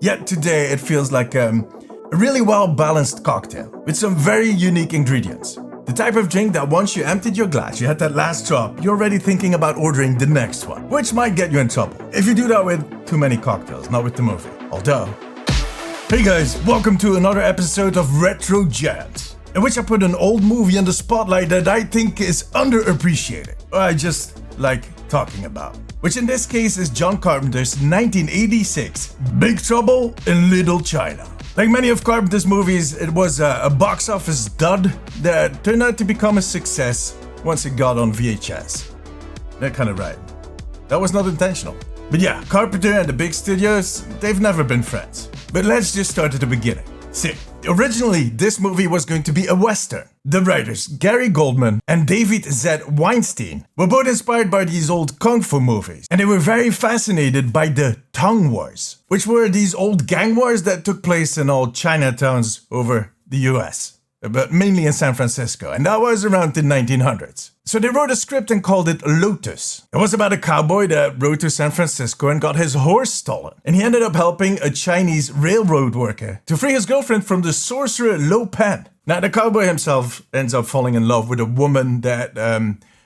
Yet today it feels like a really well-balanced cocktail with some very unique ingredients. The type of drink that once you emptied your glass, you had that last drop, you're already thinking about ordering the next one, which might get you in trouble if you do that with too many cocktails, not with the movie. Although, hey guys, welcome to another episode of Retro Jams, in which I put an old movie in the spotlight that I think is underappreciated, or I just like talking about. Which in this case is John Carpenter's 1986 Big Trouble in Little China. Like many of Carpenter's movies, it was a box office dud that turned out to become a success once it got on VHS. That kind of right. That was not intentional. But yeah, Carpenter and the big studios, they've never been friends. But let's just start at the beginning. See, originally this movie was going to be a western. The writers Gary Goldman and David Z. Weinstein were both inspired by these old kung fu movies, and they were very fascinated by the Tong Wars, which were these old gang wars that took place in all Chinatowns over the US, but mainly in San Francisco, and that was around the 1900s. So they wrote a script and called it Lotus. It was about a cowboy that rode to San Francisco and got his horse stolen, and he ended up helping a Chinese railroad worker to free his girlfriend from the sorcerer Lo Pan. Now the cowboy himself ends up falling in love with a woman that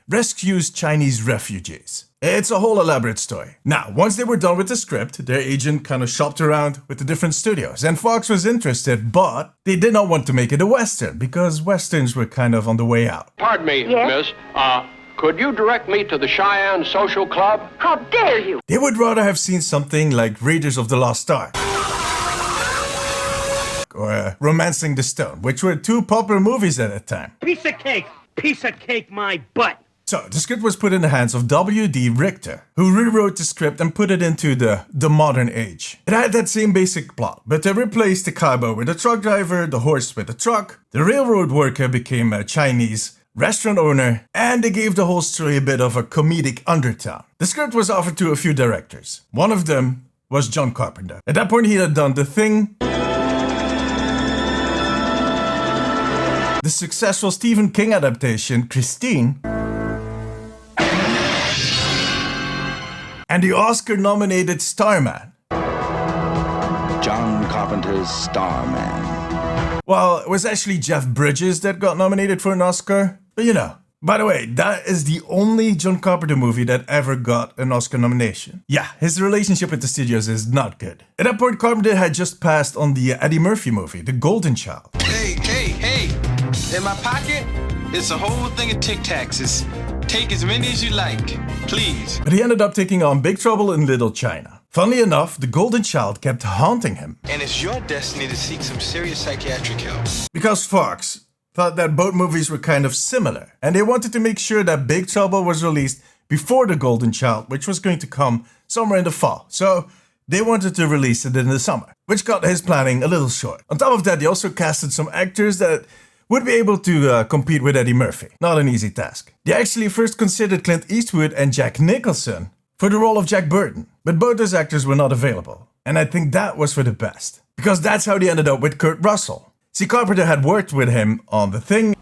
rescues Chinese refugees. It's a whole elaborate story. Now, once they were done with the script, their agent kind of shopped around with the different studios, and Fox was interested, but they did not want to make it a western because westerns were kind of on the way out. Pardon me, Yes? miss. Could you direct me to the Cheyenne Social Club? How dare you! They would rather have seen something like Raiders of the Lost Ark or Romancing the Stone, which were two popular movies at the time. Piece of cake, my butt. So, the script was put in the hands of W.D. Richter, who rewrote the script and put it into the modern age. It had that same basic plot, but they replaced the cowboy with a truck driver, the horse with a truck, the railroad worker became a Chinese restaurant owner, and they gave the whole story a bit of a comedic undertone. The script was offered to a few directors. One of them was John Carpenter. At that point, he had done The Thing, the successful Stephen King adaptation, Christine, and the Oscar-nominated Starman. John Carpenter's Starman. Well, it was actually Jeff Bridges that got nominated for an Oscar, but you know. By the way, that is the only John Carpenter movie that ever got an Oscar nomination. Yeah, his relationship with the studios is not good. At that point, Carpenter had just passed on the Eddie Murphy movie, The Golden Child. Hey! In my pocket, it's a whole thing of Tic Tacs. Take as many as you like, please. But he ended up taking on Big Trouble in Little China. Funnily enough, The Golden Child kept haunting him. And it's your destiny to seek some serious psychiatric help. Because Fox thought that both movies were kind of similar, and they wanted to make sure that Big Trouble was released before The Golden Child, which was going to come somewhere in the fall. So they wanted to release it in the summer, which got his planning a little short. On top of that, they also casted some actors that would be able to compete with Eddie Murphy. Not an easy task. They actually first considered Clint Eastwood and Jack Nicholson for the role of Jack Burton, but both those actors were not available. And I think that was for the best, because that's how they ended up with Kurt Russell. See, Carpenter had worked with him on The Thing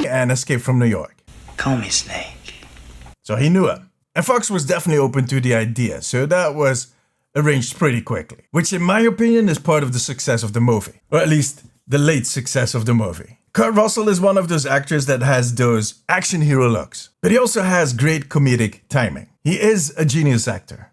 and Escape from New York. Call me Snake. So he knew him. And Fox was definitely open to the idea, so that was arranged pretty quickly. Which in my opinion is part of the success of the movie. Or at least the late success of the movie. Kurt Russell is one of those actors that has those action hero looks, but he also has great comedic timing. He is a genius actor.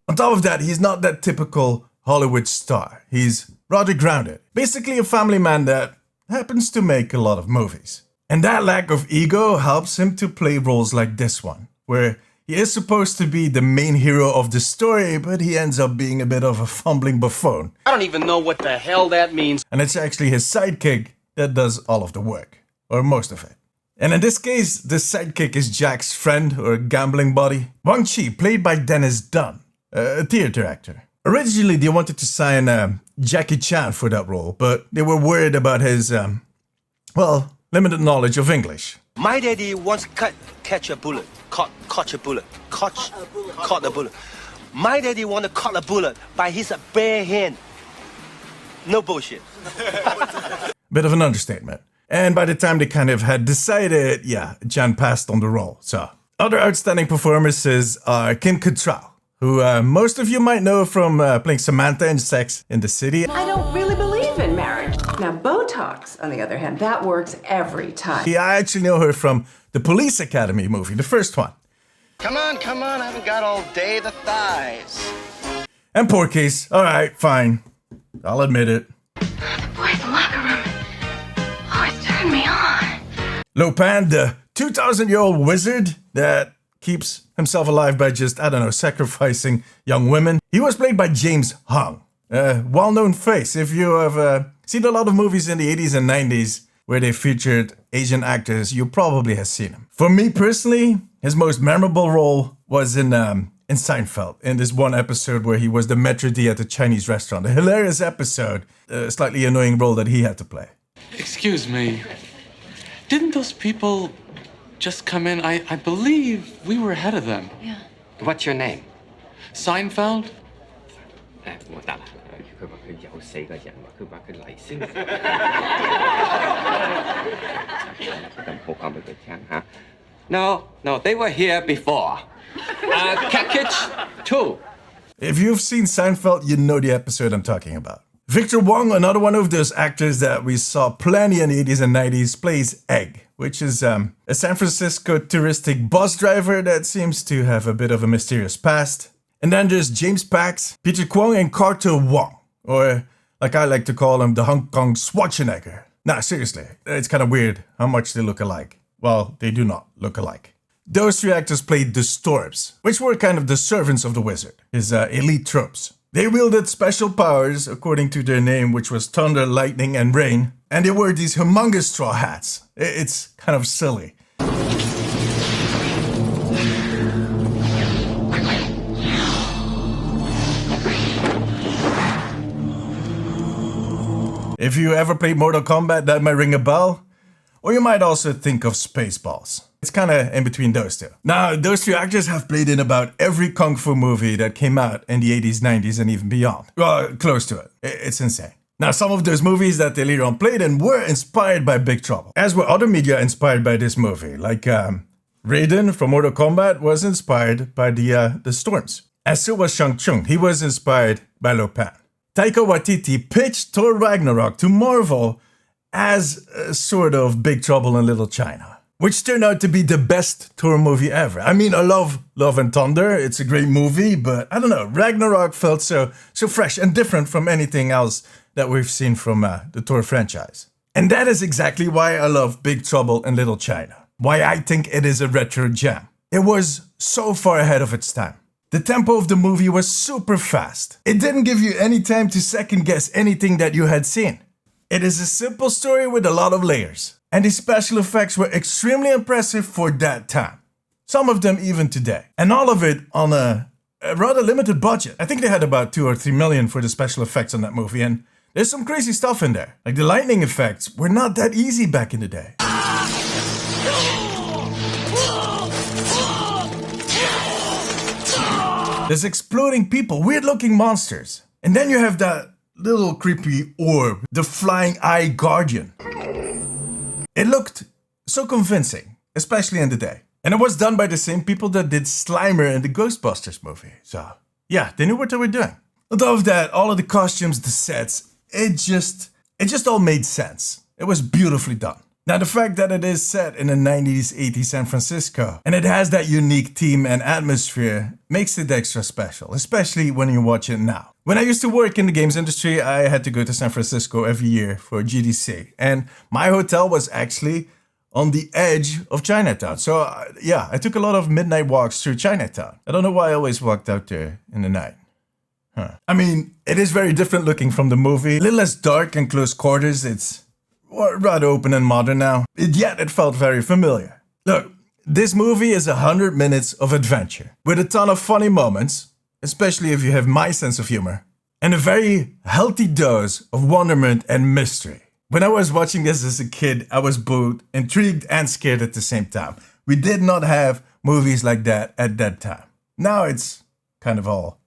On top of that, he's not that typical Hollywood star. He's rather grounded. Basically a family man that happens to make a lot of movies. And that lack of ego helps him to play roles like this one, where he is supposed to be the main hero of the story, but he ends up being a bit of a fumbling buffoon. I don't even know what the hell that means. And it's actually his sidekick that does all of the work, or most of it. And in this case, the sidekick is Jack's friend or gambling buddy, Wang Chi, played by Dennis Dunn, a theater actor. Originally, they wanted to sign Jackie Chan for that role, but they were worried about his, limited knowledge of English. My daddy once catch a bullet. Caught a bullet. Caught a bullet. My daddy want to caught a bullet by his bare hand. No bullshit. Bit of an understatement. And by the time they kind of had decided, yeah, Chan passed on the role. So Other outstanding performances are Kim Cattrall, who most of you might know from playing Samantha in Sex in the City. I don't really believe in marriage. Now, Botox, on the other hand, that works every time. Yeah, I actually know her from the Police Academy movie, the first one. Come on, I haven't got all day the thighs. And Porky's, alright, fine. I'll admit it. The boy in the locker room. Oh, it's turned me on. Lopan, the 2,000-year-old wizard that keeps himself alive by just, I don't know, sacrificing young women. He was played by James Hong, a well-known face. If you have seen a lot of movies in the 80s and 90s where they featured Asian actors, you probably have seen him. For me personally, his most memorable role was in Seinfeld, in this one episode where he was the maître d' at the Chinese restaurant. A hilarious episode, a slightly annoying role that he had to play. Excuse me, didn't those people just come in? I believe we were ahead of them. Yeah. What's your name? Seinfeld? 我得啦，佢話佢有4個人，佢話佢嚟先。咁唔好講俾佢聽嚇。No, they were here before. Package 2. If you've seen Seinfeld, you know the episode I'm talking about. Victor Wong, another one of those actors that we saw plenty in the 80s and 90s, plays Egg, which is a San Francisco touristic bus driver that seems to have a bit of a mysterious past. And then there's James Pax, Peter Kwong, and Carter Wong, or like I like to call him, the Hong Kong Schwarzenegger. Nah, seriously, it's kind of weird how much they look alike. Well, they do not look alike. Those three actors played the Storms, which were kind of the servants of the wizard, his elite troops. They wielded special powers according to their name, which was thunder, lightning, and rain. And they wore these humongous straw hats. It's kind of silly. If you ever played Mortal Kombat, that might ring a bell. Or you might also think of Spaceballs. It's kind of in between those two. Now, those three actors have played in about every kung fu movie that came out in the 80s, 90s, and even beyond. Well, close to it. It's insane. Now, some of those movies that they later on played in were inspired by Big Trouble, as were other media inspired by this movie. Like Raiden from Mortal Kombat was inspired by the Storms. As so was Shang Tsung. He was inspired by Lopan. Taika Waititi pitched Thor Ragnarok to Marvel as a sort of Big Trouble in Little China, which turned out to be the best Thor movie ever. I mean, I love Love and Thunder. It's a great movie, but I don't know, Ragnarok felt so fresh and different from anything else that we've seen from the Thor franchise. And that is exactly why I love Big Trouble in Little China. Why I think it is a retro gem. It was so far ahead of its time. The tempo of the movie was super fast. It didn't give you any time to second guess anything that you had seen. It is a simple story with a lot of layers. And the special effects were extremely impressive for that time. Some of them even today. And all of it on a rather limited budget. I think they had about 2 or 3 million for the special effects on that movie. And there's some crazy stuff in there. Like the lightning effects were not that easy back in the day. There's exploding people, weird looking monsters. And then you have that little creepy orb, the flying eye guardian. It looked so convincing, especially in the day. And it was done by the same people that did Slimer in the Ghostbusters movie. So yeah, they knew what they were doing. On top of that, all of the costumes, the sets, it just all made sense. It was beautifully done. Now, the fact that it is set in the 90s, 80s San Francisco, and it has that unique theme and atmosphere, makes it extra special, especially when you watch it now. When I used to work in the games industry, I had to go to San Francisco every year for GDC, and my hotel was actually on the edge of Chinatown. So yeah, I took a lot of midnight walks through Chinatown. I don't know why I always walked out there in the night. I mean, it is very different looking from the movie, a little less dark and close quarters. It's rather open and modern now, yet it felt very familiar. Look, this movie is 100 minutes of adventure, with a ton of funny moments, especially if you have my sense of humor, and a very healthy dose of wonderment and mystery. When I was watching this as a kid, I was both intrigued and scared at the same time. We did not have movies like that at that time. Now it's kind of all,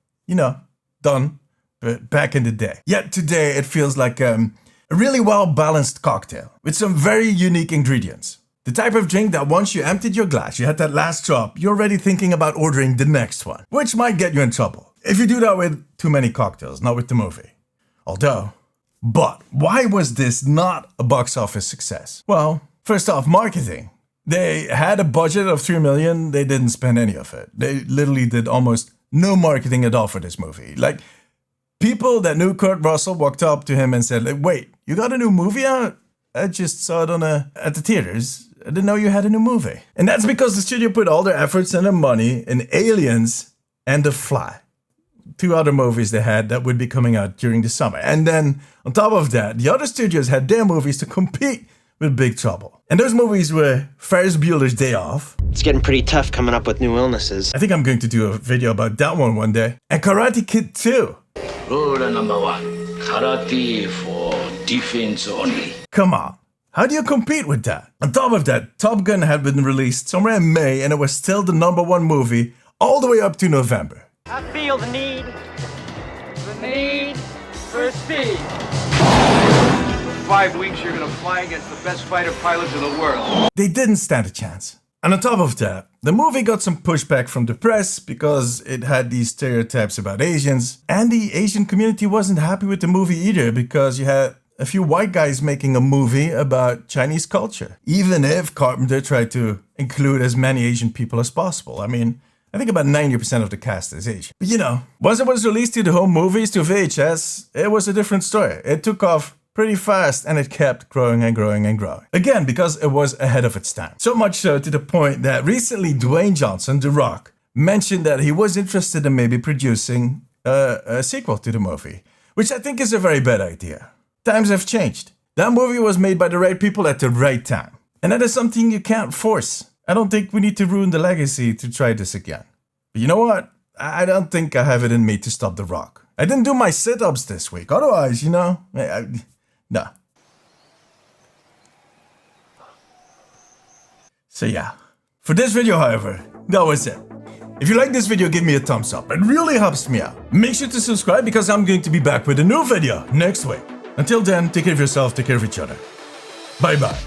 done, but back in the day. Yet today it feels like a really well-balanced cocktail with some very unique ingredients. The type of drink that once you emptied your glass, you had that last drop, you're already thinking about ordering the next one, which might get you in trouble if you do that with too many cocktails, not with the movie. But why was this not a box office success? Well, first off, marketing. They had a budget of $3 million, they didn't spend any of it. They literally did almost no marketing at all for this movie. Like, people that knew Kurt Russell walked up to him and said, like, wait, you got a new movie out? I just saw it at the theaters. I didn't know you had a new movie. And that's because the studio put all their efforts and their money in Aliens and The Fly. 2 other movies they had that would be coming out during the summer. And then, on top of that, the other studios had their movies to compete with Big Trouble. And those movies were Ferris Bueller's Day Off. It's getting pretty tough coming up with new illnesses. I think I'm going to do a video about that one day. And Karate Kid 2. Rule number 1. Karate for defense only. Come on. How do you compete with that? On top of that, Top Gun had been released somewhere in May and it was still the #1 movie all the way up to November. I feel the need for speed. For 5 weeks, you're gonna fly against the best fighter pilots in the world. They didn't stand a chance. And on top of that, the movie got some pushback from the press because it had these stereotypes about Asians. And the Asian community wasn't happy with the movie either because you had a few white guys making a movie about Chinese culture. Even if Carpenter tried to include as many Asian people as possible. I mean, I think about 90% of the cast is Asian. But you know, once it was released to the home movies, to VHS, it was a different story. It took off pretty fast and it kept growing and growing and growing. Again, because it was ahead of its time. So much so to the point that recently Dwayne Johnson, The Rock, mentioned that he was interested in maybe producing a sequel to the movie, which I think is a very bad idea. Times have changed. That movie was made by the right people at the right time. And that is something you can't force. I don't think we need to ruin the legacy to try this again. But you know what? I don't think I have it in me to stop The Rock. I didn't do my sit-ups this week. Otherwise, you know, no. So yeah. For this video, however, that was it. If you like this video, give me a thumbs up. It really helps me out. Make sure to subscribe because I'm going to be back with a new video next week. Until then, take care of yourself, take care of each other. Bye bye.